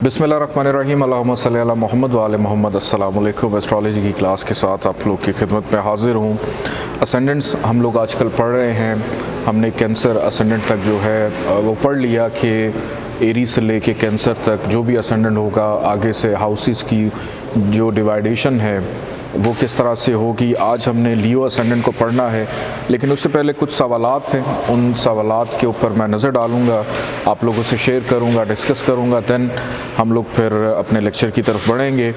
बिस्मिल्लाहिर्रहमानिर्रहीम अल्लाहुम्मा सल्ली अला मोहम्मद व आले मोहम्मद। अस्सलाम वालेकुम। एस्ट्रोलॉजी की क्लास के साथ आप लोग की खिदमत में हाजिर हूँ। असेंडेंट्स हम लोग आजकल पढ़ रहे हैं। हमने कैंसर असेंडेंट तक जो है वो पढ़ लिया कि एरीज से लेके कैंसर तक जो भी असेंडेंट होगा, आगे से हाउसेस की जो डिवाइडेशन है वो किस तरह से होगी। आज हमने लियो असेंडेंट को पढ़ना है, लेकिन उससे पहले कुछ सवालात हैं। उन सवालात के ऊपर मैं नज़र डालूँगा, आप लोगों से शेयर करूँगा, डिस्कस करूँगा, दैन हम लोग फिर अपने लेक्चर की तरफ बढ़ेंगे।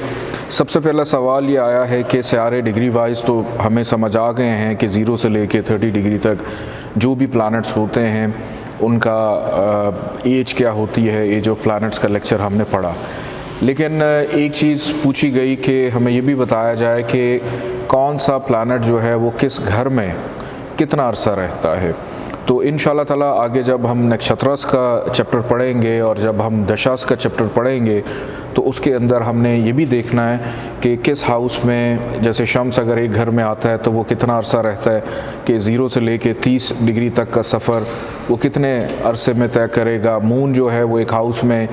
सबसे पहला सवाल ये आया है कि सियारे डिग्री वाइज तो हमें समझ आ गए हैं कि 0 से लेके 30 डिग्री तक जो भी प्लैनेट्स होते हैं उनका एज क्या होती है। एज ऑफ प्लैनेट्स का लेक्चर हमने पढ़ा, लेकिन एक चीज़ पूछी गई कि हमें ये भी बताया जाए कि कौन सा प्लैनेट जो है वो किस घर में कितना अरसा रहता है। तो इंशाल्लाह ताला आगे जब हम नक्षत्रास का चैप्टर पढ़ेंगे और जब हम दशास का चैप्टर पढ़ेंगे तो उसके अंदर हमने ये भी देखना है कि किस हाउस में, जैसे शम्स अगर एक घर में आता है तो वो कितना अरसा रहता है, कि 0 से लेके 30 डिग्री तक का सफ़र वो कितने अरसे में तय करेगा। मून जो है वो एक हाउस में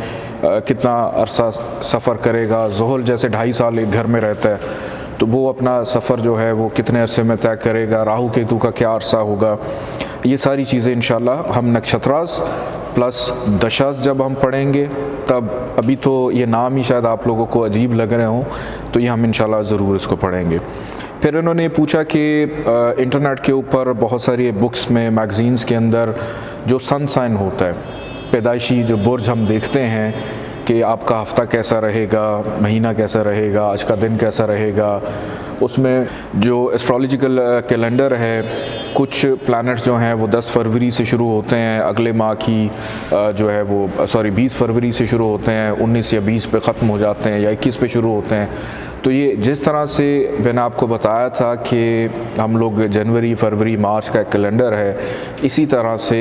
कितना अरसा सफ़र करेगा। ज़ोहल जैसे 2.5 साल एक घर में रहता है तो वो अपना सफ़र जो है वो कितने अरसे में तय करेगा। राहु केतु का क्या अरसा होगा। ये सारी चीज़ें इंशाल्लाह हम नक्षत्रास प्लस दशास जब हम पढ़ेंगे तब, अभी तो ये नाम ही शायद आप लोगों को अजीब लग रहे हों, तो ये हम इंशाल्लाह ज़रूर इसको पढ़ेंगे। फिर इन्होंने पूछा कि इंटरनेट के ऊपर बहुत सारी बुक्स में, मैगज़ीन्स के अंदर जो सन साइन होता है, पैदाइशी जो बुर्ज हम देखते हैं कि आपका हफ़्ता कैसा रहेगा, महीना कैसा रहेगा, आज का दिन कैसा रहेगा, उसमें जो एस्ट्रोलॉजिकल कैलेंडर है, कुछ प्लैनेट्स जो हैं वो 10 फरवरी से शुरू होते हैं, अगले माह की जो है वो 20 फरवरी से शुरू होते हैं, 19 या 20 पे ख़त्म हो जाते हैं, या 21 पे शुरू होते हैं। तो ये जिस तरह से मैंने आपको बताया था कि हम लोग जनवरी, फरवरी, मार्च का एक कैलेंडर है, इसी तरह से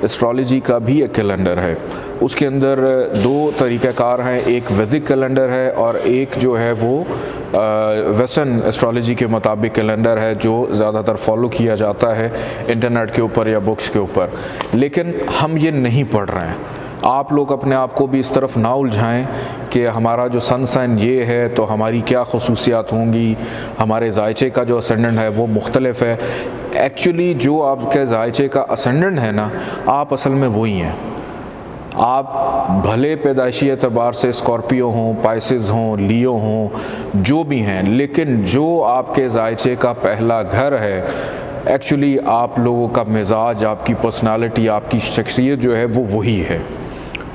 एस्ट्रोलॉजी का भी एक कैलेंडर है। उसके अंदर 2 तरीक़ाकार हैं, एक वैदिक कैलेंडर है और एक जो है वो वेस्टर्न एस्ट्रोलॉजी के मुताबिक कैलेंडर है, जो ज़्यादातर फॉलो किया जाता है इंटरनेट के ऊपर या बुक्स के ऊपर। लेकिन हम ये नहीं पढ़ रहे हैं। आप लोग अपने आप को भी इस तरफ ना उलझाएं कि हमारा जो सन साइन ये है तो हमारी क्या खसूसियात होंगी, हमारे जायचे का जो असेंडेंट है वो मुख्तलिफ है। एक्चुअली जो आपके जायचे का असेंडेंट है ना, आप असल में वही हैं। आप भले पैदाइशी एतबार से स्कॉर्पियो हों, पाइसेस हों, लियो हों, जो भी हैं, लेकिन जो आपके जायचे का पहला घर है, एक्चुअली आप लोगों का मिजाज, आपकी पर्सनालिटी, आपकी शख्सियत जो है वो वही है।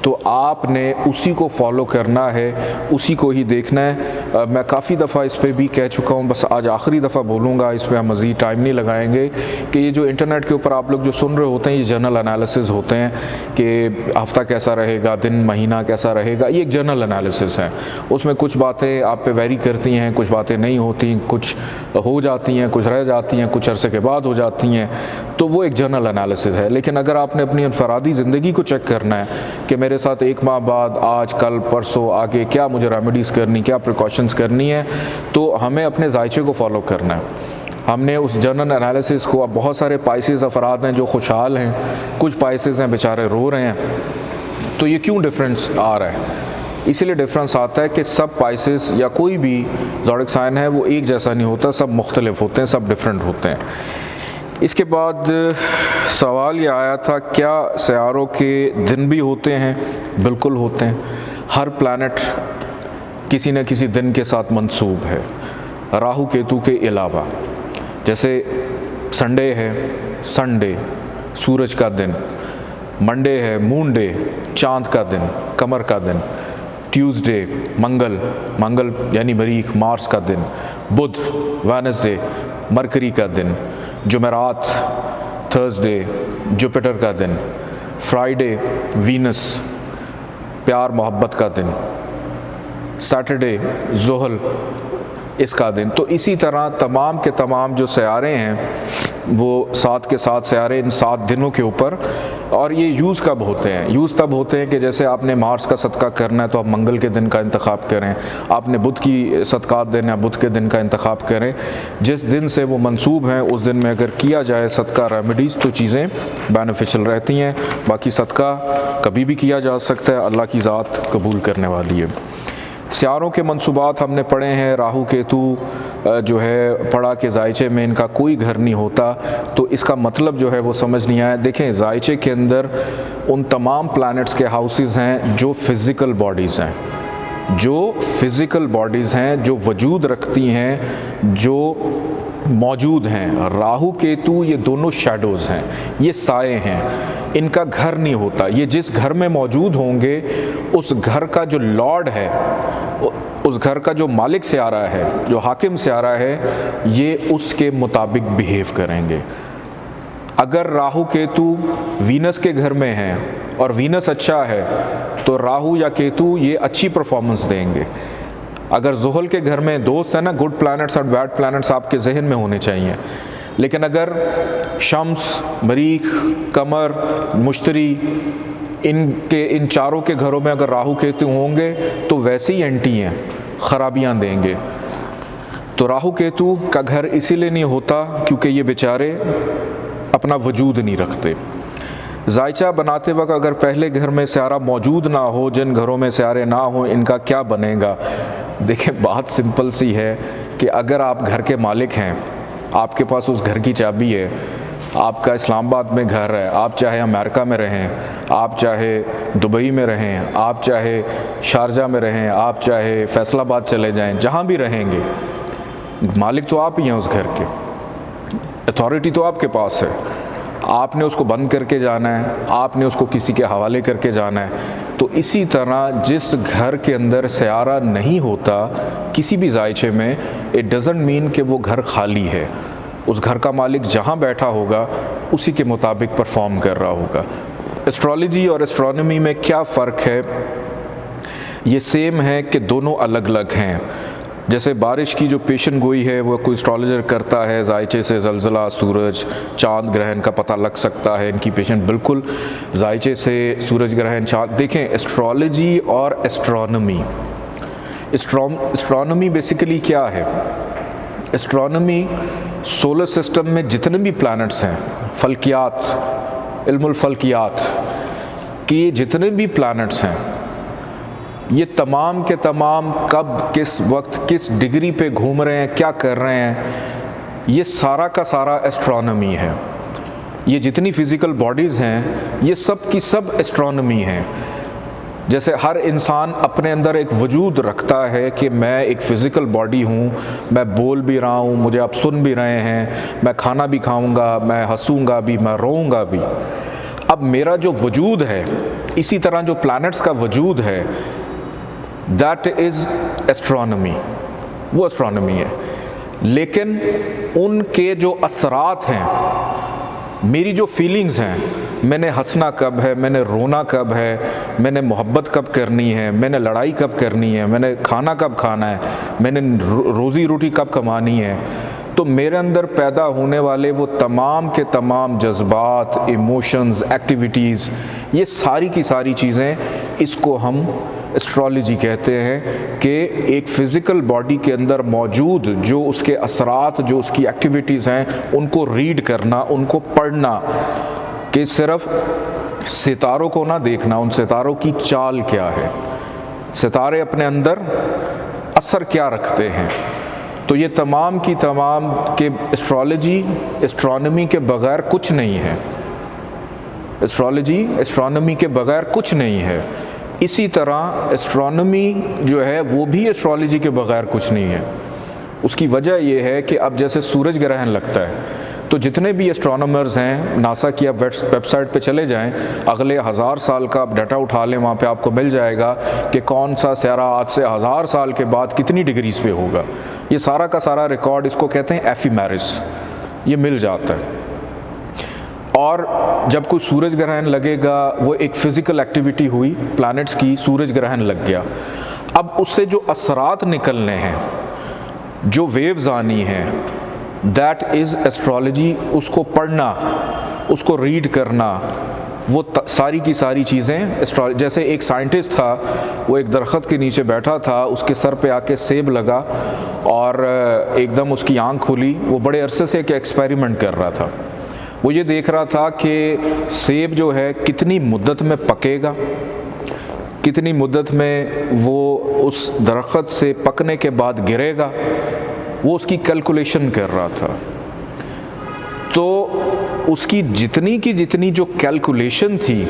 तो आपने उसी को फॉलो करना है, उसी को ही देखना है। मैं काफ़ी दफ़ा इस पे भी कह चुका हूँ, बस आज आखिरी दफ़ा बोलूँगा, इस पे हम मज़ीद टाइम नहीं लगाएंगे, कि ये जो इंटरनेट के ऊपर आप लोग जो सुन रहे होते हैं, ये जनरल एनालिसिस होते हैं कि हफ़्ता कैसा रहेगा, दिन महीना कैसा रहेगा। ये एक जनरल एनालिसिस है। उसमें कुछ बातें आप पे वेरी करती हैं, कुछ बातें नहीं होती, कुछ हो जाती हैं, कुछ रह जाती हैं, कुछ अरसे के बाद हो जाती हैं। तो वो एक जनरल एनालिसिस है। लेकिन अगर आपने अपनी इनफरादी ज़िंदगी को चेक करना है कि मेरे साथ 1 माह बाद, आज, कल, परसों, आगे क्या मुझे रेमेडीज़ करनी, क्या प्रिकॉशंस करनी है, तो हमें अपने जायचे को फॉलो करना है। हमने उस जनरल एनालिसिस को, अब बहुत सारे पाइसेस अफराद हैं जो खुशहाल हैं, कुछ पाइसेस हैं बेचारे रो रहे हैं। तो ये क्यों डिफरेंस आ रहा है? इसीलिए डिफरेंस आता है कि सब पाइसेस या कोई भी ज़ोडिक साइन है वो एक जैसा नहीं होता, सब मुख्तलिफ होते हैं, सब डिफरेंट होते हैं। इसके बाद सवाल ये आया था, क्या सियारों के दिन भी होते हैं? बिल्कुल होते हैं। हर प्लैनेट किसी न किसी दिन के साथ मंसूब है, राहु केतु के अलावा। जैसे संडे है, संडे सूरज का दिन, मंडे है, मून डे चाँद का दिन, कमर का दिन, ट्यूसडे मंगल यानी मरीख मार्स का दिन, बुध वेडनेसडे मरकरी का दिन, जुमेरात थर्सडे जुपिटर का दिन, फ्राइडे वीनस प्यार मोहब्बत का दिन, सैटरडे ज़ोहल इसका दिन। तो इसी तरह तमाम के तमाम जो सियारे हैं वो 7 के 7 सियारे इन 7 दिनों के ऊपर। और ये यूज़ कब होते हैं? यूज़ तब होते हैं कि जैसे आपने मार्स का सदका करना है तो आप मंगल के दिन का इंतखाब करें, आपने बुध की सदक़ात देना है बुध के दिन का इंतखाब करें। जिस दिन से वो मंसूब हैं उस दिन में अगर किया जाए सदका रेमेडीज़ तो चीज़ें बेनिफिशियल रहती हैं। बाकी सदका कभी भी किया जा सकता है, अल्लाह की ज़ात कबूल करने वाली है। सियारों के मंसूबात हमने पढ़े हैं। राहु केतु जो है पढ़ा कि जायचे में इनका कोई घर नहीं होता, तो इसका मतलब जो है वो समझ नहीं आया। देखें, जायचे के अंदर उन तमाम प्लैनेट्स के हाउसेस हैं जो फ़िज़िकल बॉडीज़ हैं, जो फ़िज़िकल बॉडीज़ हैं, जो वजूद रखती हैं, जो मौजूद हैं। राहु केतु ये दोनों शैडोज़ हैं, ये साए हैं, इनका घर नहीं होता। ये जिस घर में मौजूद होंगे उस घर का जो लॉर्ड है, उस घर का जो मालिक सियारा है, जो हाकिम सियारा है, ये उसके मुताबिक बिहेव करेंगे। अगर राहु केतु वीनस के घर में हैं और वीनस अच्छा है तो राहु या केतु ये अच्छी परफॉर्मेंस देंगे। अगर ज़ुहल के घर में दोस्त है ना, गुड प्लैनेट्स और बैड प्लैनेट्स आपके जहन में होने चाहिए। लेकिन अगर शम्स, मरीख, कमर, मुश्तरी इन चारों के घरों में अगर राहु केतु होंगे तो वैसे ही एंटी हैं, ख़राबियाँ देंगे। तो राहु केतु का घर इसीलिए नहीं होता क्योंकि ये बेचारे अपना वजूद नहीं रखते। जायचा बनाते वक्त अगर पहले घर में सियारा मौजूद ना हो, जिन घरों में सियारे ना हो, इनका क्या बनेगा? देखिए, बात सिंपल सी है कि अगर आप घर के मालिक हैं, आपके पास उस घर की चाबी है, आपका इस्लामाबाद में घर है, आप चाहे अमेरिका में रहें, आप चाहे दुबई में रहें, आप चाहे शारजा में रहें, आप चाहे फैसलाबाद चले जाएं, जहाँ भी रहेंगे, मालिक तो आप ही हैं उस घर के, अथॉरिटी तो आपके पास है। आपने उसको बंद करके जाना है, आपने उसको किसी के हवाले करके जाना है। तो इसी तरह जिस घर के अंदर सियारा नहीं होता किसी भी जायचे में, इट डज़ंट मीन कि वो घर खाली है। उस घर का मालिक जहाँ बैठा होगा उसी के मुताबिक परफॉर्म कर रहा होगा। एस्ट्रोलॉजी और एस्ट्रोनॉमी में क्या फ़र्क है? ये सेम है कि दोनों अलग अलग हैं। जैसे बारिश की जो पेशन गोई है वो कोई एस्ट्रोलॉजर करता है, जायचे से ज़लज़ला, सूरज, चाँद, ग्रहण का पता लग सकता है। इनकी पेशन बिल्कुल जायचे से सूरज, ग्रहण, चाँद। देखें, एस्ट्रोलॉजी और एस्ट्रोनॉमी, एस्ट्रोनॉमी बेसिकली क्या है? एस्ट्रोनॉमी सोलर सिस्टम में जितने भी प्लैनेट्स हैं, फल्कियात, इल्मुल फल्कियात के जितने भी प्लैनेट्स हैं, ये तमाम के तमाम कब, किस वक्त, किस डिग्री पे घूम रहे हैं, क्या कर रहे हैं, ये सारा का सारा एस्ट्रोनॉमी है। ये जितनी फ़िज़िकल बॉडीज़ हैं ये सब की सब एस्ट्रोनॉमी है। जैसे हर इंसान अपने अंदर एक वजूद रखता है कि मैं एक फ़िज़िकल बॉडी हूँ, मैं बोल भी रहा हूँ, मुझे आप सुन भी रहे हैं, मैं खाना भी खाऊँगा, मैं हंसूँगा भी, मैं रोऊँगा भी। अब मेरा जो वजूद है, इसी तरह जो प्लैनेट्स का वजूद है, दैट इज़ एस्ट्रोनॉमी, वो एस्ट्रोनॉमी है। लेकिन उनके जो असरात हैं, मेरी जो फीलिंग्स हैं, मैंने हंसना कब है, मैंने रोना कब है, मैंने मोहब्बत कब करनी है, मैंने लड़ाई कब करनी है, मैंने खाना कब खाना है, मैंने रोज़ी रोटी कब कमानी है, तो मेरे अंदर पैदा होने वाले वो तमाम के तमाम जज्बात, इमोशंस, एक्टिविटीज़, ये सारी की सारी चीज़ें, इसको हम एस्ट्रोलॉजी कहते हैं कि एक फ़िज़िकल बॉडी के अंदर मौजूद जो उसके असरात, जो उसकी एक्टिविटीज़ हैं, उनको रीड करना, उनको पढ़ना, कि सिर्फ सितारों को ना देखना, उन सितारों की चाल क्या है, सितारे अपने अंदर असर क्या रखते हैं। तो ये तमाम की तमाम के एस्ट्रोलॉजी एस्ट्रोनॉमी के बग़ैर कुछ नहीं है। एस्ट्रोलॉजी एस्ट्रोनॉमी के बग़ैर कुछ नहीं है। इसी तरह एस्ट्रोनॉमी जो है वो भी एस्ट्रोलॉजी के बग़ैर कुछ नहीं है। उसकी वजह यह है कि अब जैसे सूरज ग्रहण लगता है तो जितने भी एस्ट्रोनॉमर्स हैं, नासा की आप वेबसाइट पे चले जाएं, अगले 1000 साल का आप डाटा उठा लें, वहाँ पे आपको मिल जाएगा कि कौन सा सियारा आज से 1000 साल के बाद कितनी डिग्रीज पे होगा। ये सारा का सारा रिकॉर्ड, इसको कहते हैं एफिमेरिस, ये मिल जाता है। और जब कोई सूरज ग्रहण लगेगा, वो एक फ़िज़िकल एक्टिविटी हुई प्लैनेट्स की, सूरज ग्रहण लग गया। अब उससे जो असरात निकलने हैं, जो वेव्स आनी हैं, दैट इज़ एस्ट्रोलॉजी, उसको पढ़ना, उसको रीड करना, वो सारी की सारी चीज़ें जैसे एक साइंटिस्ट था, वो एक दरख्त के नीचे बैठा था, उसके सर पे आके सेब लगा और एकदम उसकी आँख खुली। वो बड़े अरसे से एक एक्सपेरिमेंट कर रहा था। वो ये देख रहा था कि सेब जो है कितनी मुद्दत में पकेगा, कितनी मुद्दत में वो उस दरख्त से पकने के बाद गिरेगा, वो उसकी कैलकुलेशन कर रहा था। तो उसकी जितनी की जितनी जो कैलकुलेशन थी,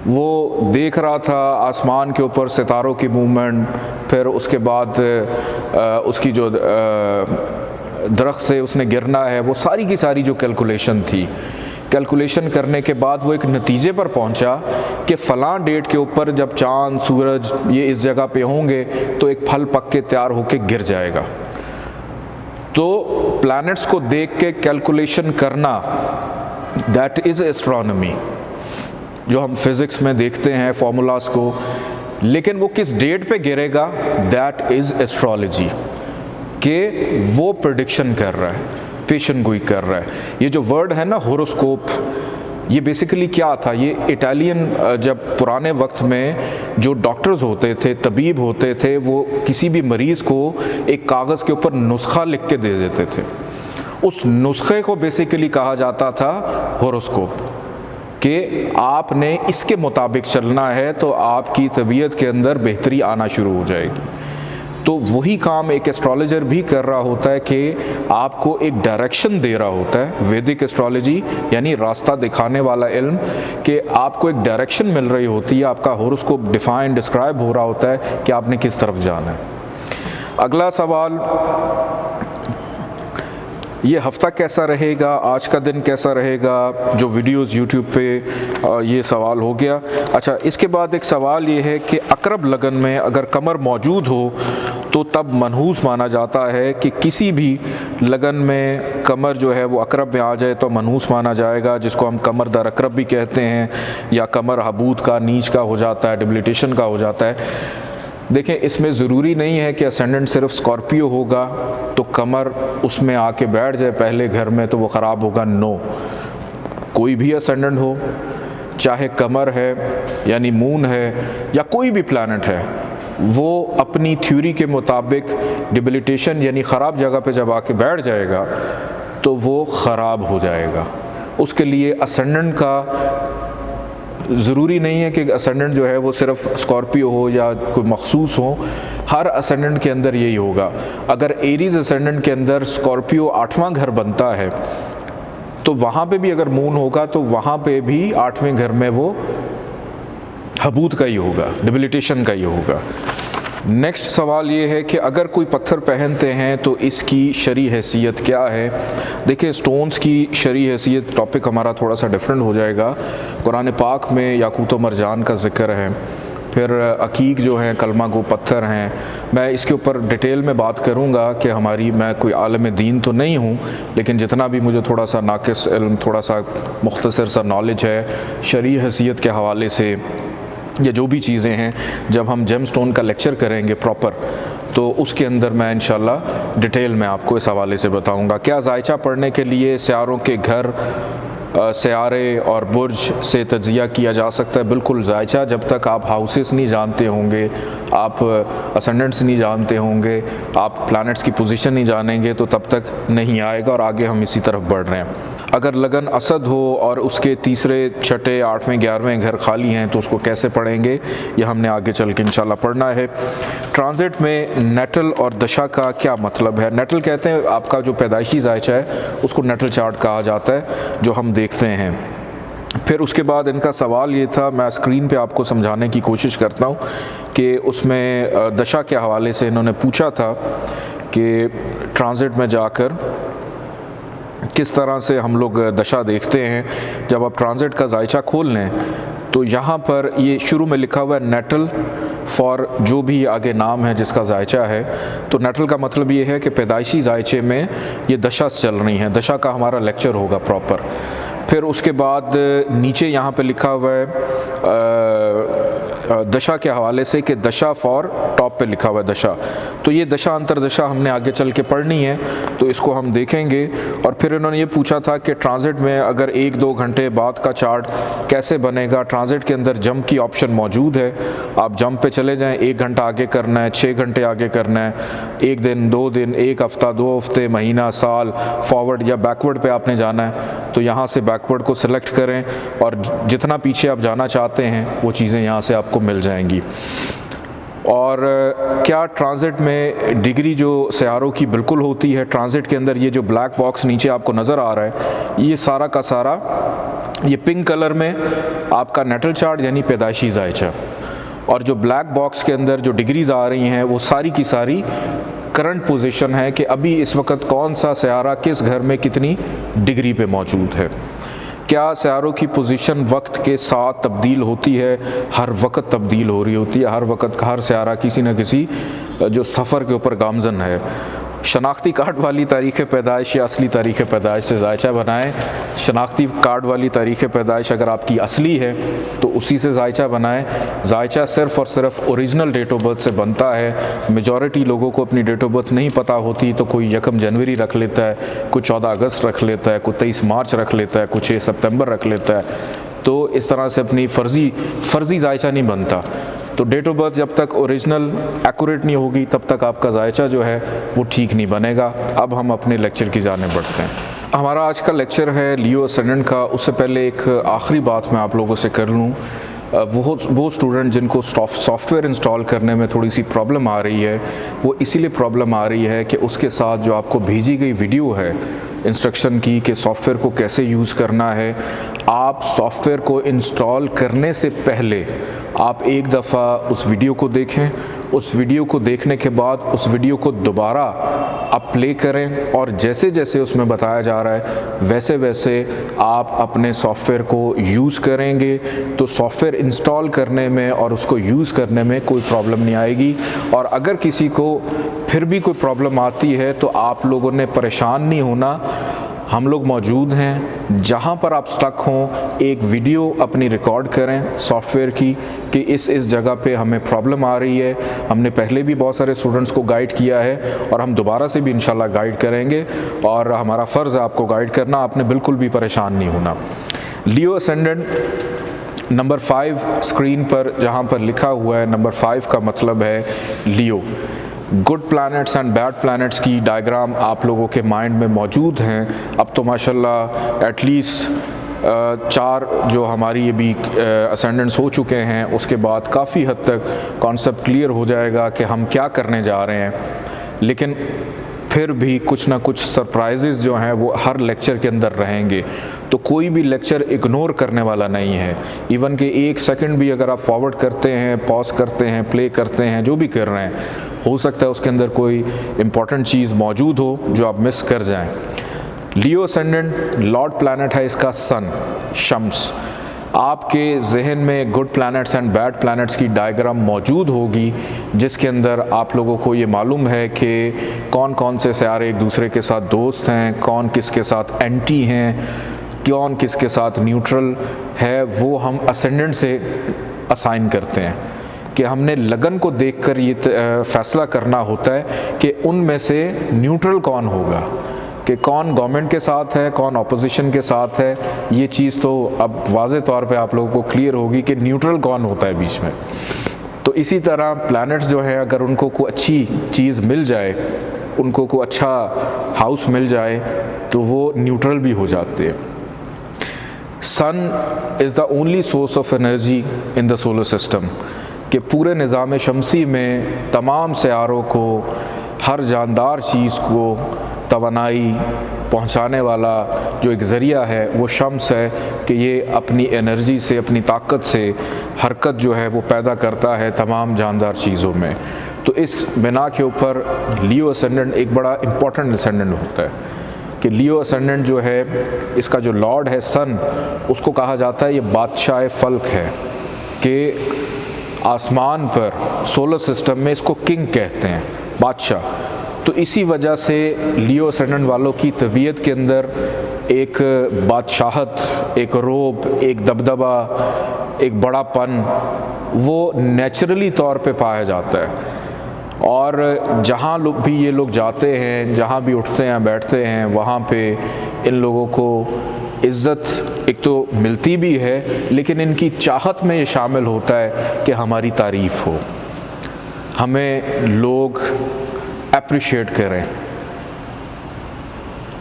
वो देख रहा था आसमान के ऊपर सितारों की मूवमेंट, फिर उसके बाद उसकी जो दरख्त से उसने गिरना है, वो सारी की सारी जो कैलकुलेशन थी, कैलकुलेशन करने के बाद वो एक नतीजे पर पहुंचा कि फ़लाँ डेट के ऊपर जब चाँद सूरज ये इस जगह पे होंगे तो एक फल पक के तैयार होके गिर जाएगा। तो प्लैनेट्स को देख के कैलकुलेशन करना, दैट इज़ एस्ट्रोनॉमी, जो हम फिज़िक्स में देखते हैं फॉर्मूलाज को, लेकिन वो किस डेट पे गिरेगा, दैट इज़ एस्ट्रोलॉजी, कि वो प्रेडिक्शन कर रहा है, पेशन गोई कर रहा है। ये जो वर्ड है ना होरोस्कोप, ये बेसिकली क्या था, ये इटालियन, जब पुराने वक्त में जो डॉक्टर्स होते थे, तबीब होते थे, वो किसी भी मरीज़ को एक कागज़ के ऊपर नुस्खा लिख के दे देते थे। उस नुस्खे को बेसिकली कहा जाता था होरोस्कोप, कि आपने इसके मुताबिक चलना है तो आपकी तबीयत के अंदर बेहतरी आना शुरू हो जाएगी। तो वही काम एक एस्ट्रोलॉजर भी कर रहा होता है कि आपको एक डायरेक्शन दे रहा होता है। वैदिक एस्ट्रोलॉजी यानी रास्ता दिखाने वाला इल्म, कि आपको एक डायरेक्शन मिल रही होती है, आपका होरोस्कोप डिफाइन डिस्क्राइब हो रहा होता है कि आपने किस तरफ जाना है। अगला सवाल, ये हफ़्ता कैसा रहेगा, आज का दिन कैसा रहेगा, जो वीडियोस यूट्यूब पे ये सवाल हो गया। अच्छा, इसके बाद एक सवाल ये है कि अकरब लगन में अगर कमर मौजूद हो तो तब मनहूस माना जाता है कि किसी भी लगन में कमर जो है वो अकरब में आ जाए तो मनहूस माना जाएगा, जिसको हम कमर दर अकरब भी कहते हैं, या कमर हबूत का नीच का हो जाता है, डिबिलिटेशन का हो जाता है। देखें, इसमें ज़रूरी नहीं है कि असेंडेंट सिर्फ स्कॉर्पियो होगा तो कमर उसमें आके बैठ जाए पहले घर में तो वो ख़राब होगा। नो, कोई भी असेंडेंट हो, चाहे कमर है यानी मून है या कोई भी प्लैनेट है, वो अपनी थ्योरी के मुताबिक डिबिलिटेशन यानी ख़राब जगह पे जब आके बैठ जाएगा तो वो ख़राब हो जाएगा। उसके लिए असेंडेंट का ज़रूरी नहीं है कि असेंडेंट जो है वो सिर्फ स्कॉर्पियो हो या कोई मखसूस हो, हर असेंडेंट के अंदर यही होगा। अगर एरीज असेंडेंट के अंदर स्कॉर्पियो 8वां घर बनता है तो वहाँ पे भी अगर मून होगा तो वहाँ पे भी 8वें घर में वो हबूत का ही होगा, डिबिलिटेशन का ही होगा। नेक्स्ट सवाल ये है कि अगर कोई पत्थर पहनते हैं तो इसकी शरई हैसियत क्या है। देखिए, स्टोन्स की शरई हैसियत टॉपिक हमारा थोड़ा सा डिफरेंट हो जाएगा। कुरान पाक में याकूत व मरजान का ज़िक्र है, फिर अकीक जो हैं कलमा गो पत्थर हैं। मैं इसके ऊपर डिटेल में बात करूंगा कि मैं कोई आलम दीन तो नहीं हूं, लेकिन जितना भी मुझे थोड़ा सा नाकिस इल्म, थोड़ा सा मुख्तसर सा नॉलेज है शरई हैसियत के हवाले से, या जो भी चीज़ें हैं, जब हम जेम स्टोन का लेक्चर करेंगे प्रॉपर तो उसके अंदर मैं इंशाल्लाह डिटेल में आपको इस हवाले से बताऊंगा। क्या जायचा पढ़ने के लिए सियारों के घर, सियारे और बुर्ज से तजिया किया जा सकता है? बिल्कुल जायचा, जब तक आप हाउसेस नहीं जानते होंगे, आप असेंडेंट्स नहीं जानते होंगे, आप प्लैनेट्स की पोजीशन नहीं जानेंगे तो तब तक नहीं आएगा, और आगे हम इसी तरफ बढ़ रहे हैं। अगर लगन असद हो और उसके तीसरे, छठे, 8वें, 11वें घर खाली हैं तो उसको कैसे पढ़ेंगे, ये हमने आगे चल के इंशाल्लाह पढ़ना है। ट्रांजिट में नेटल और दशा का क्या मतलब है? नेटल कहते हैं आपका जो पैदाइशी जायचा है उसको नेटल चार्ट कहा जाता है, जो हम देखते हैं। फिर उसके बाद इनका सवाल ये था, मैं स्क्रीन पे आपको समझाने की कोशिश करता हूँ कि उसमें दशा के हवाले से इन्होंने पूछा था कि ट्रांजिट में जाकर किस तरह से हम लोग दशा देखते हैं। जब आप ट्रांजिट का जायचा खोल लें तो यहाँ पर ये शुरू में लिखा हुआ है नेटल फॉर जो भी आगे नाम है जिसका जायचा है। तो नेटल का मतलब ये है कि पैदाइशी जायचे में ये दशा चल रही हैं, दशा का हमारा लेक्चर होगा प्रॉपर। फिर उसके बाद नीचे यहाँ पे लिखा हुआ है दशा के हवाले से कि दशा फॉर टॉप पे लिखा हुआ है दशा। तो ये दशा अंतरदशा हमने आगे चल के पढ़नी है, तो इसको हम देखेंगे। और फिर इन्होंने ये पूछा था कि ट्रांजिट में अगर 1-2 घंटे बाद का चार्ट कैसे बनेगा। ट्रांजिट के अंदर जंप की ऑप्शन मौजूद है, आप जंप पे चले जाएं, 1 घंटा आगे करना है, 6 घंटे आगे करना है, 1 दिन, 2 दिन, 1 हफ्ता, 2 हफ्ते, महीना, साल, फॉरवर्ड या बैकवर्ड पे आपने जाना है। तो यहाँ से बैकवर्ड को सिलेक्ट करें और जितना पीछे आप जाना चाहते हैं वो चीज़ें यहाँ से आपको मिल जाएंगी। और क्या ट्रांजिट में डिग्री जो सियारों की बिल्कुल होती है। ट्रांजिट के अंदर ये जो ब्लैक बॉक्स नीचे आपको नज़र आ रहा है, ये सारा का सारा ये पिंक कलर में आपका नेटल चार्ट यानी पैदाइशी जायचा, और जो ब्लैक बॉक्स के अंदर जो डिग्रीज़ आ रही हैं वो सारी की सारी करंट पोजीशन है कि अभी इस वक्त कौन सा सियारा किस घर में कितनी डिग्री पे मौजूद है। क्या सियारों की पोजीशन वक्त के साथ तब्दील होती है? हर वक्त तब्दील हो रही होती है, हर वक्त हर सियारा किसी न किसी जो सफ़र के ऊपर गामजन है। शनाख्ती कार्ड वाली तारीख़ पैदाइश या असली तारीख़ पैदाइश से जायचा बनाएं। शनाख्ती कार्ड वाली तारीख़ पैदाइश अगर आपकी असली है तो उसी से जायचा बनाएं। जायचा सिर्फ़ और सिर्फ ओरिजिनल डेट ऑफ बर्थ से बनता है। मेजॉरिटी लोगों को अपनी डेट ऑफ बर्थ नहीं पता होती, तो कोई 1 जनवरी रख लेता है, कोई 14 अगस्त रख लेता है, कोई 23 मार्च रख लेता है, कोई 6 सितंबर रख लेता है। तो इस तरह से अपनी फ़र्ज़ी जायचा नहीं बनता। तो डेट ऑफ बर्थ जब तक ओरिजिनल एक्यूरेट नहीं होगी तब तक आपका जायचा जो है वो ठीक नहीं बनेगा। अब हम अपने लेक्चर की जाने बढ़ते हैं। हमारा आज का लेक्चर है लियो असेंडेंट का। उससे पहले एक आखिरी बात मैं आप लोगों से कर लूँ। वो स्टूडेंट जिनको सॉफ्टवेयर इंस्टॉल करने में थोड़ी सी प्रॉब्लम आ रही है, वो इसीलिए प्रॉब्लम आ रही है कि उसके साथ जो आपको भेजी गई वीडियो है इंस्ट्रक्शन की कि सॉफ्टवेयर को कैसे यूज़ करना है, आप सॉफ्टवेयर को इंस्टॉल करने से पहले आप एक दफ़ा उस वीडियो को देखें। उस वीडियो को देखने के बाद उस वीडियो को दोबारा आप प्ले करें और जैसे जैसे उसमें बताया जा रहा है वैसे वैसे आप अपने सॉफ्टवेयर को यूज़ करेंगे तो सॉफ्टवेयर इंस्टॉल करने में और उसको यूज़ करने में कोई प्रॉब्लम नहीं आएगी। और अगर किसी को फिर भी कोई प्रॉब्लम आती है तो आप लोगों ने परेशान नहीं होना। हम लोग मौजूद हैं, जहाँ पर आप स्टक हों एक वीडियो अपनी रिकॉर्ड करें सॉफ्टवेयर की कि इस जगह पे हमें प्रॉब्लम आ रही है। हमने पहले भी बहुत सारे स्टूडेंट्स को गाइड किया है और हम दोबारा से भी इंशाल्लाह गाइड करेंगे और हमारा फ़र्ज़ है आपको गाइड करना। आपने बिल्कुल भी परेशान नहीं होना। लियो असेंडेंट नंबर 5 स्क्रीन पर जहाँ पर लिखा हुआ है, नंबर 5 का मतलब है Leo. Good planets and bad planets की डायग्राम आप लोगों के माइंड में मौजूद हैं। अब तो माशाल्लाह एटलीस्ट 4 जो हमारी ये भी असेंडेंट्स हो चुके हैं, उसके बाद काफ़ी हद तक कॉन्सेप्ट क्लियर हो जाएगा कि हम क्या करने जा रहे हैं। लेकिन फिर भी कुछ ना कुछ सरप्राइजेज़ जो हैं वो हर लेक्चर के अंदर रहेंगे, तो कोई भी लेक्चर इग्नोर करने वाला नहीं है। इवन कि 1 सेकंड भी अगर आप फॉरवर्ड करते हैं, पॉज करते हैं, प्ले करते हैं, जो भी कर रहे हैं, हो सकता है उसके अंदर कोई इम्पॉर्टेंट चीज़ मौजूद हो जो आप मिस कर जाएं। लियो असेंडेंट लॉर्ड प्लैनेट है इसका सन, शम्स। आपके जहन में good planets and bad planets की डायग्राम मौजूद होगी जिसके अंदर आप लोगों को ये मालूम है कि कौन कौन से सियारे एक दूसरे के साथ दोस्त हैं, कौन किसके साथ एंटी हैं, कौन किसके साथ न्यूट्रल है। वो हम असेंडेंट से असाइन करते हैं कि हमने लगन को देखकर ये फैसला करना होता है कि उनमें से न्यूट्रल कौन होगा, कि कौन गवर्नमेंट के साथ है, कौन अपोजिशन के साथ है। ये चीज़ तो अब वाज़े तौर पे आप लोगों को क्लियर होगी कि न्यूट्रल कौन होता है बीच में। तो इसी तरह प्लैनेट्स जो है अगर उनको कोई अच्छी चीज़ मिल जाए, उनको कोई अच्छा हाउस मिल जाए तो वो न्यूट्रल भी हो जाते हैं। Sun is the only source of energy in the solar system, कि पूरे निज़ाम शमसी में तमाम सियारों को, हर जानदार चीज़ को तवानाई पहुंचाने वाला जो एक ज़रिया है वो शम्स है कि ये अपनी एनर्जी से, अपनी ताकत से हरकत जो है वो पैदा करता है तमाम जानदार चीज़ों में। तो इस बिना के ऊपर लियो असेंडेंट एक बड़ा इम्पॉर्टेंट असेंडेंट होता है कि लियो असेंडेंट जो है इसका जो लॉर्ड है सन, उसको कहा जाता है ये बादशाह फल्क है, कि आसमान पर सोलर सिस्टम में इसको किंग कहते हैं, बादशाह। तो इसी वजह से लियो असेंडेंट वालों की तबीयत के अंदर एक बादशाहत, एक रोब, एक दबदबा, एक बड़ापन वो नेचुरली तौर पे पाया जाता है। और जहाँ लोग भी ये लोग जाते हैं, जहाँ भी उठते हैं बैठते हैं, वहाँ पे इन लोगों को इज़्ज़त एक तो मिलती भी है, लेकिन इनकी चाहत में ये शामिल होता है कि हमारी तारीफ़ हो, हमें लोग अप्रिशिएट करें।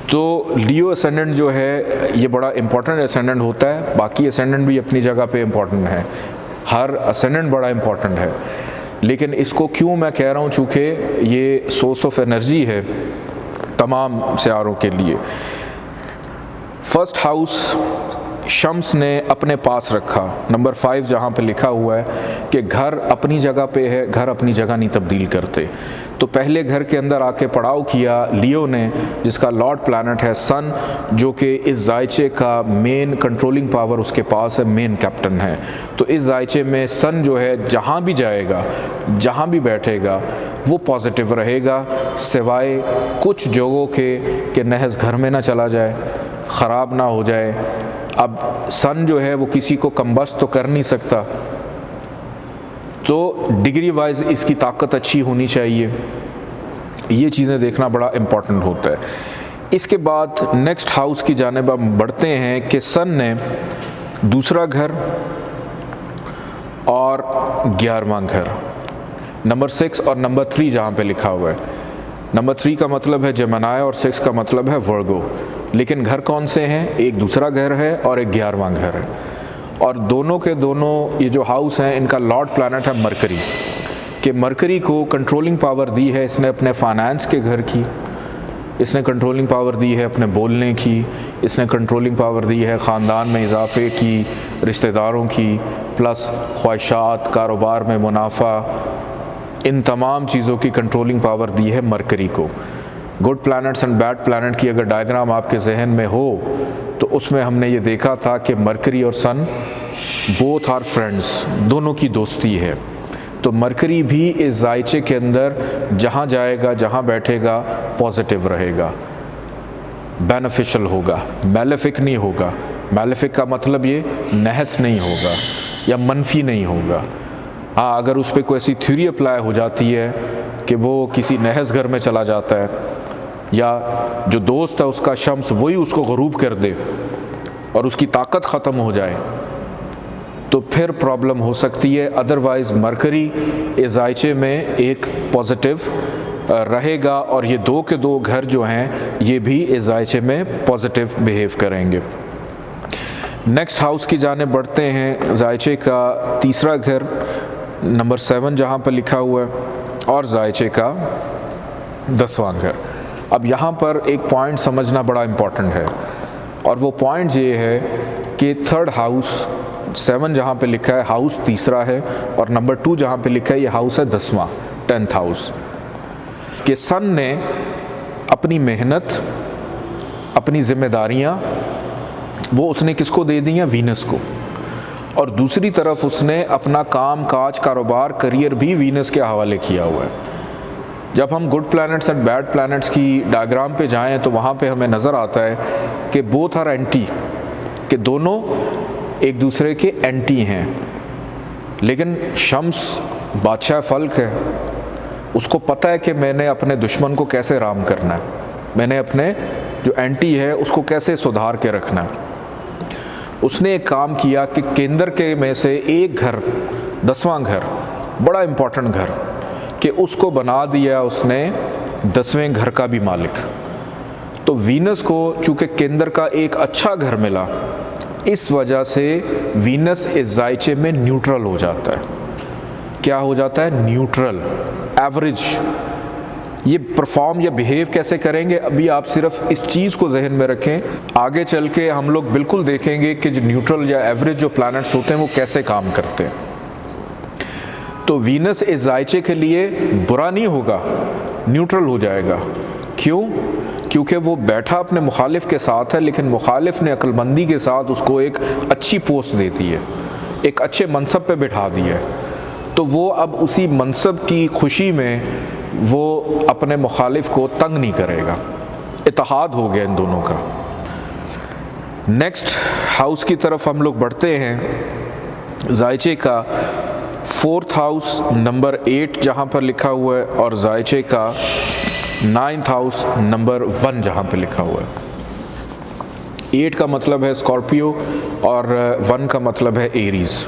तो लियो असेंडेंट जो है ये बड़ा इम्पॉर्टेंट असेंडेंट होता है। बाकी असेंडेंट भी अपनी जगह पे इम्पॉर्टेंट है, हर असेंडेंट बड़ा इम्पॉर्टेंट है, लेकिन इसको क्यों मैं कह रहा हूँ, चूँकि ये सोर्स ऑफ एनर्जी है तमाम सियारों के लिए। फर्स्ट हाउस शम्स ने अपने पास रखा, नंबर 5 जहाँ पे लिखा हुआ है कि घर अपनी जगह पे है, घर अपनी जगह नहीं तब्दील करते। तो पहले घर के अंदर आके पड़ाव किया लियो ने, जिसका लॉर्ड प्लैनेट है सन, जो कि इस जायचे का मेन कंट्रोलिंग पावर उसके पास है, मेन कैप्टन है। तो इस जायचे में सन जो है जहाँ भी जाएगा, जहाँ भी बैठेगा, वो पॉजिटिव रहेगा, सिवाय कुछ जगहों के कि नहज घर में ना चला जाए, ख़राब ना हो जाए। अब सन जो है वो किसी को कम्बस्ट तो कर नहीं सकता, तो डिग्री वाइज इसकी ताकत अच्छी होनी चाहिए। ये चीज़ें देखना बड़ा इम्पॉर्टेंट होता है। इसके बाद नेक्स्ट हाउस की जानिब हम बढ़ते हैं कि सन ने दूसरा घर और 11वां घर, नंबर 6 और नंबर 3 जहाँ पे लिखा हुआ है। नंबर 3 का मतलब है जेमिनी और 6 का मतलब है वर्गो। लेकिन घर कौन से हैं? एक दूसरा घर है और एक 11वां घर है, और दोनों के दोनों ये जो हाउस हैं इनका लॉर्ड प्लैनेट है मरकरी, कि मरकरी को कंट्रोलिंग पावर दी है इसने अपने फाइनेंस के घर की, इसने कंट्रोलिंग पावर दी है अपने बोलने की, इसने कंट्रोलिंग पावर दी है ख़ानदान में इजाफे की, रिश्तेदारों की, प्लस ख्वाहिशात, कारोबार में मुनाफा, इन तमाम चीज़ों की कंट्रोलिंग पावर दी है मरकरी को। Good planets and bad planet की अगर डायग्राम आपके जहन में हो तो उसमें हमने ये देखा था कि मरकरी और सन बोथ आर फ्रेंड्स, दोनों की दोस्ती है। तो मरकरी भी इस जायचे के अंदर जहाँ जाएगा, जहाँ बैठेगा, पॉजिटिव रहेगा, बेनिफिशियल होगा, मैलेफिक नहीं होगा। मैलेफिक का मतलब ये नहस नहीं होगा या मनफी नहीं होगा। हाँ, अगर उस पर कोई ऐसी थ्योरी अप्लाई हो जाती है कि वो किसी नहस घर में चला जाता है, या जो दोस्त है उसका शम्स वही उसको गरूब कर दे और उसकी ताकत ख़त्म हो जाए, तो फिर प्रॉब्लम हो सकती है। अदरवाइज़ मरकरी इस जायचे में एक पॉजिटिव रहेगा, और ये 2 के 2 घर जो हैं ये भी इस जायचे में पॉजिटिव बिहेव करेंगे। नेक्स्ट हाउस की जाने बढ़ते हैं, जायचे का तीसरा घर, नंबर 7 जहाँ पर लिखा हुआ है, और जायचे का 10वां घर। अब यहाँ पर एक पॉइंट समझना बड़ा इम्पॉर्टेंट है, और वो पॉइंट ये है कि थर्ड हाउस 7 जहाँ पे लिखा है हाउस तीसरा है, और नंबर 2 जहाँ पे लिखा है ये हाउस है 10वां, 10th हाउस। कि सन ने अपनी मेहनत, अपनी जिम्मेदारियाँ वो उसने किसको दे दी हैं? वीनस को। और दूसरी तरफ उसने अपना काम काज, कारोबार, करियर भी वीनस के हवाले किया हुआ है। जब हम good planets and bad planets की डायग्राम पे जाएं तो वहाँ पे हमें नज़र आता है कि बोथ आर एंटी, कि दोनों एक दूसरे के एंटी हैं। लेकिन शम्स बादशाह फल्क है, उसको पता है कि मैंने अपने दुश्मन को कैसे राम करना है, मैंने अपने जो एंटी है उसको कैसे सुधार के रखना है। उसने एक काम किया कि केंद्र के में से एक घर, 10वां घर, बड़ा इम्पोर्टेंट घर, कि उसको बना दिया उसने 10वें घर का भी मालिक। तो वीनस को चूँकि केंद्र का एक अच्छा घर मिला, इस वजह से वीनस इस जायचे में न्यूट्रल हो जाता है। क्या हो जाता है? Neutral, average. ये परफॉर्म या बिहेव कैसे करेंगे, अभी आप सिर्फ इस चीज़ को जहन में रखें। आगे चल के हम लोग बिल्कुल देखेंगे कि जो न्यूट्रल या एवरेज जो प्लैनेट्स होते हैं वो कैसे काम करते हैं। तो वीनस इस जायचे के लिए बुरा नहीं होगा, न्यूट्रल हो जाएगा। क्यों? क्योंकि वो बैठा अपने मुखालिफ के साथ है, लेकिन मुखालिफ ने अक्लमंदी के साथ उसको एक अच्छी पोस्ट दे दी है, एक अच्छे मनसब पे बिठा दिया है। तो वो अब उसी मनसब की खुशी में वो अपने मुखालिफ को तंग नहीं करेगा। इत्तेहाद हो गया इन दोनों का। नेक्स्ट हाउस की तरफ हम लोग बढ़ते हैं, जायचे का 4th हाउस नंबर 8 जहाँ पर लिखा हुआ है और जायचे का 9th हाउस नंबर 1 जहाँ पे लिखा हुआ है। 8 का मतलब है स्कॉर्पियो और 1 का मतलब है एरीज,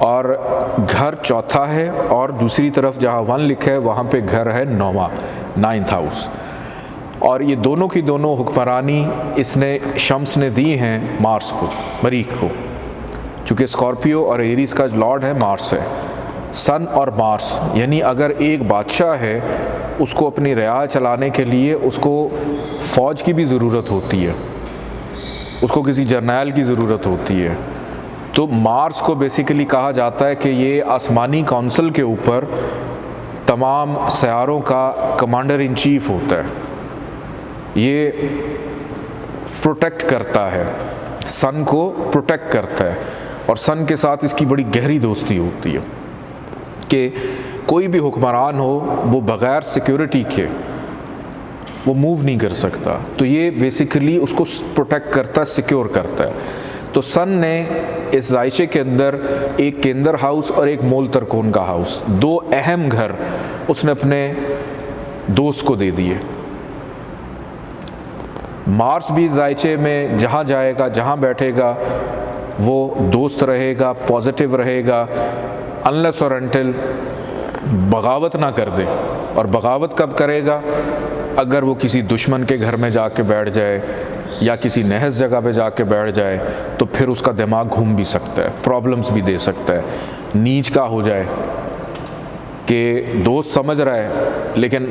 और घर चौथा है और दूसरी तरफ जहाँ 1 लिखा है वहाँ पे घर है 9वां 9th हाउस। और ये दोनों की दोनों हुक्मरानी इसने शम्स ने दी हैं मार्स को, मरीख को, चूँकि स्कॉर्पियो और एरीज का लॉर्ड है मार्स है। सन और मार्स यानी अगर एक बादशाह है उसको अपनी रियाया चलाने के लिए उसको फ़ौज की भी ज़रूरत होती है, उसको किसी जर्नैल की ज़रूरत होती है। तो मार्स को बेसिकली कहा जाता है कि ये आसमानी काउंसिल के ऊपर तमाम सयारों का कमांडर इन चीफ होता है, ये प्रोटेक्ट करता है, सन को प्रोटेक्ट करता है। और सन के साथ इसकी बड़ी गहरी दोस्ती होती है कि कोई भी हुक्मरान हो वो बग़ैर सिक्योरिटी के वो मूव नहीं कर सकता, तो ये बेसिकली उसको प्रोटेक्ट करता है, सिक्योर करता है। तो सन ने इस जायचे के अंदर एक केंद्र हाउस और एक मोल तरकोन का हाउस, 2 अहम घर उसने अपने दोस्त को दे दिए। मार्स भी जायचे में जहाँ जाएगा, जहाँ बैठेगा वो दोस्त रहेगा, पॉजिटिव रहेगा, अनलेस और अनटिल बगावत ना कर दे। और बगावत कब करेगा? अगर वो किसी दुश्मन के घर में जाके बैठ जाए या किसी नहस जगह पे जाके बैठ जाए तो फिर उसका दिमाग घूम भी सकता है, प्रॉब्लम्स भी दे सकता है, नीच का हो जाए कि दोस्त समझ रहा है लेकिन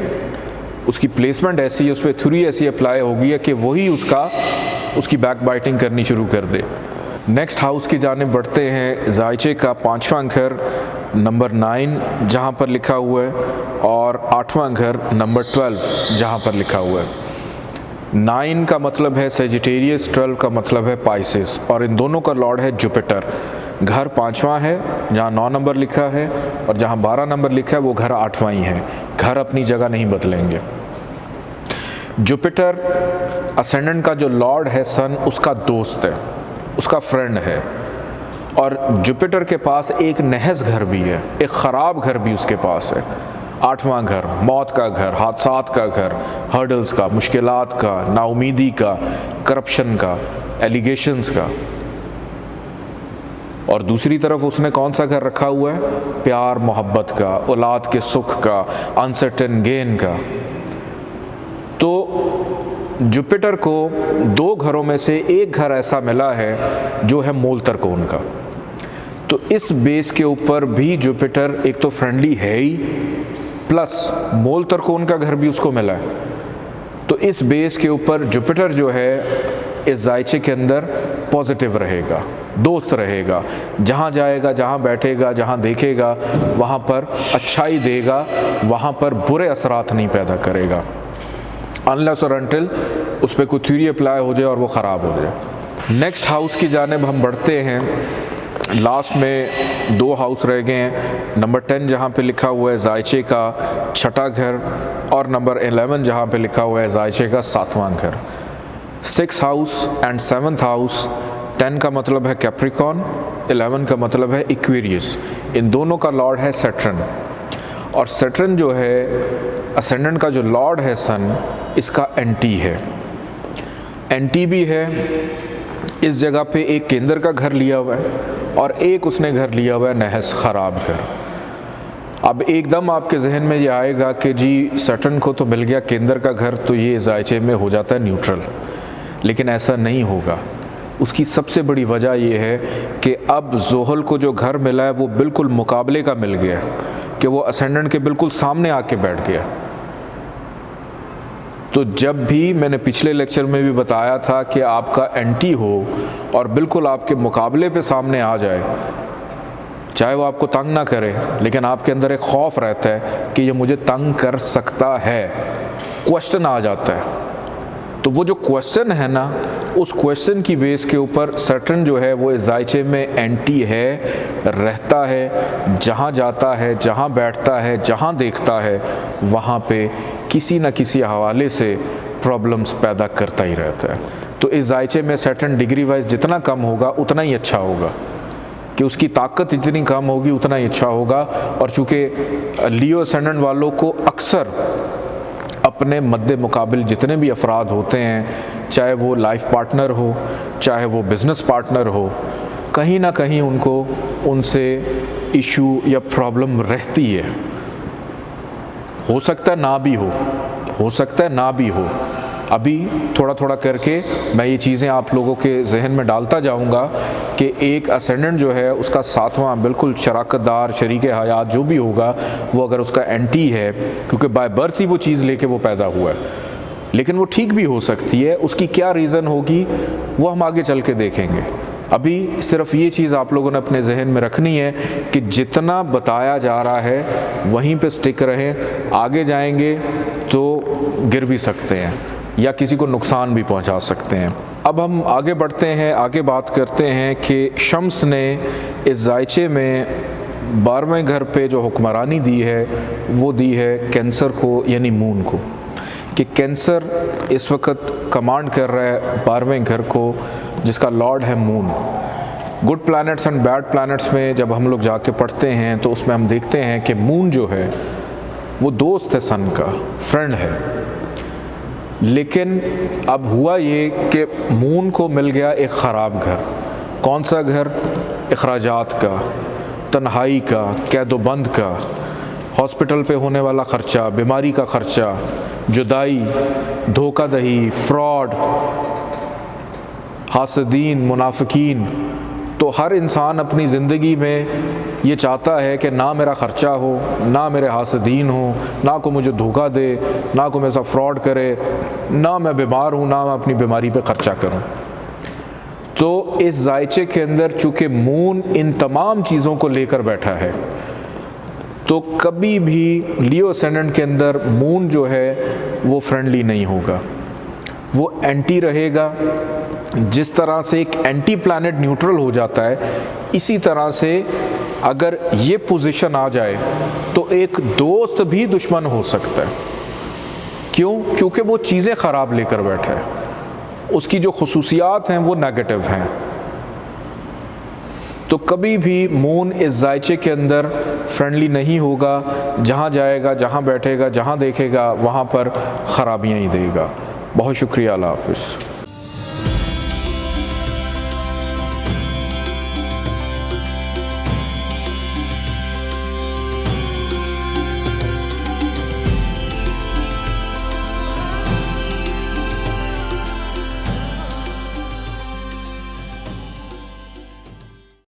उसकी प्लेसमेंट ऐसी है, उस पर थ्योरी ऐसी अप्लाई होगी है कि वही उसकी बैक बाइटिंग करनी शुरू कर दे। नेक्स्ट हाउस की जानिब बढ़ते हैं। जायचे का 5वां घर नंबर 9 जहाँ पर लिखा हुआ है और 8वां घर नंबर 12 जहाँ पर लिखा हुआ है। 9 का मतलब है सेजिटेरियस, 12 का मतलब है पाइसेस, और इन दोनों का लॉर्ड है जुपिटर। घर 5वां है जहाँ 9 नंबर लिखा है, और जहाँ 12 नंबर लिखा है वो घर 8वां ही है। घर अपनी जगह नहीं बदलेंगे। जुपिटर असेंडेंट का जो लॉर्ड है सन, उसका दोस्त है, उसका फ्रेंड है। और जुपिटर के पास एक नहस घर भी है, एक ख़राब घर भी उसके पास है। 8वां घर मौत का घर, हादसात का घर, हर्डल्स का, मुश्किलात का, नाउमीदी का, करप्शन का, एलिगेशंस का। और दूसरी तरफ उसने कौन सा घर रखा हुआ है? प्यार मोहब्बत का, औलाद के सुख का, अनसर्टेन गेन का। तो जुपिटर को 2 घरों में से एक घर ऐसा मिला है जो है मोल तरकोन का। तो इस बेस के ऊपर भी जुपिटर एक तो फ्रेंडली है ही, प्लस मोल तरकोन का घर भी उसको मिला है। तो इस बेस के ऊपर जुपिटर जो है इस जायचे के अंदर पॉजिटिव रहेगा, दोस्त रहेगा। जहाँ जाएगा, जहाँ बैठेगा, जहाँ देखेगा वहाँ पर अच्छाई देगा, वहाँ पर बुरे असरात नहीं पैदा करेगा, अनलेस और अनटिल उस पर कोई थ्योरी अप्लाई हो जाए और वो ख़राब हो जाए। नेक्स्ट हाउस की जानिब हम बढ़ते हैं। लास्ट में 2 हाउस रह गए हैं। नंबर 10 जहाँ पे लिखा हुआ है जायचे का 6ठा घर, और नंबर 11 जहाँ पे लिखा हुआ है जायचे का 7वां घर। 6 हाउस एंड 7th हाउस, 10 का मतलब है कैप्रिकॉन, 11 का मतलब है इक्वेरियस। इन दोनों का लॉर्ड है सैटर्न, और सैटर्न जो है असेंडेंट का जो लॉर्ड है सन, इसका एंटी है। एंटी भी है। इस जगह पे एक केंद्र का घर लिया हुआ है और एक उसने घर लिया हुआ है नहस, ख़राब घर। अब एकदम आपके जहन में ये आएगा कि जी सैटर्न को तो मिल गया केंद्र का घर, तो ये जायचे में हो जाता है न्यूट्रल, लेकिन ऐसा नहीं होगा। उसकी सबसे बड़ी वजह यह है कि अब ज़ोहल को जो घर मिला है वो बिल्कुल मुकाबले का मिल गया कि वो असेंडेंट के बिल्कुल सामने आके बैठ गया। तो जब भी मैंने पिछले लेक्चर में भी बताया था कि आपका एंटी हो और बिल्कुल आपके मुकाबले पे सामने आ जाए, चाहे वो आपको तंग ना करे, लेकिन आपके अंदर एक खौफ रहता है कि ये मुझे तंग कर सकता है, क्वेश्चन आ जाता है। तो वो जो क्वेश्चन है ना, उस क्वेश्चन की बेस के ऊपर सैटर्न जो है वो इस जायचे में एंटी है, रहता है, जहाँ जाता है, जहाँ बैठता है, जहाँ देखता है, वहाँ पे किसी न किसी हवाले से प्रॉब्लम्स पैदा करता ही रहता है। तो इस जायचे में सैटर्न डिग्री वाइज जितना कम होगा उतना ही अच्छा होगा, कि उसकी ताकत जितनी कम होगी उतना ही अच्छा होगा। और चूँकि लियो असेंडेंट वालों को अक्सर अपने मद्दे मुकाबिल जितने भी अफराद होते हैं, चाहे वो लाइफ पार्टनर हो, चाहे वो बिज़नेस पार्टनर हो, कहीं ना कहीं उनको उनसे इशू या प्रॉब्लम रहती है। हो सकता है ना भी हो सकता है ना भी हो। अभी थोड़ा थोड़ा करके मैं ये चीज़ें आप लोगों के जहन में डालता जाऊंगा कि एक असेंडेंट जो है उसका सातवां बिल्कुल शराकतदार शरीक हयात जो भी होगा, वो अगर उसका एंटी है, क्योंकि बाय बर्थ ही वो चीज़ लेके वो पैदा हुआ है, लेकिन वो ठीक भी हो सकती है, उसकी क्या रीज़न होगी वो हम आगे चल के देखेंगे। अभी सिर्फ ये चीज़ आप लोगों ने अपने जहन में रखनी है कि जितना बताया जा रहा है वहीं पे स्टिक रहें। आगे जाएंगे तो गिर भी सकते हैं या किसी को नुकसान भी पहुंचा सकते हैं। अब हम आगे बढ़ते हैं, आगे बात करते हैं कि शम्स ने इस जायचे में 12वें घर पे जो हुक्मरानी दी है वो दी है कैंसर को, यानी मून को, कि कैंसर इस वक्त कमांड कर रहा है 12वें घर को, जिसका लॉर्ड है moon. Good planets and bad planets में जब हम लोग जाके पढ़ते हैं तो उसमें हम देखते हैं कि मून जो है वो दोस्त है सन का, फ्रेंड है। लेकिन अब हुआ ये कि मून को मिल गया एक ख़राब घर। कौन सा घर? अखराजात का, तन्हाई का, कैदोबंद का, हॉस्पिटल पे होने वाला ख़र्चा, बीमारी का ख़र्चा, जुदाई, धोखाधड़ी, फ्रॉड, हासदीन, मुनाफिकीन। तो हर इंसान अपनी ज़िंदगी में ये चाहता है कि ना मेरा ख़र्चा हो, ना मेरे हासदीन हो, ना को मुझे धोखा दे, ना को मेरे साथ फ्रॉड करे, ना मैं बीमार हूँ, ना मैं अपनी बीमारी पे ख़र्चा करूँ। तो इस जायचे के अंदर चूँकि मून इन तमाम चीज़ों को लेकर बैठा है, तो कभी भी लियो असेंडेंट के अंदर मून जो है वो फ्रेंडली नहीं होगा, वो एंटी रहेगा। जिस तरह से एक एंटी प्लैनेट न्यूट्रल हो जाता है, इसी तरह से अगर ये पोजीशन आ जाए तो एक दोस्त भी दुश्मन हो सकता है। क्यों? क्योंकि वो चीज़ें ख़राब लेकर बैठा है, उसकी जो खुसूसियात हैं वो नेगेटिव हैं। तो कभी भी मून इस जायचे के अंदर फ्रेंडली नहीं होगा। जहाँ जाएगा, जहाँ बैठेगा, जहाँ देखेगा, वहाँ पर ख़राबियाँ ही देगा। बहुत शुक्रिया, अल्लाह हाफ़िज़।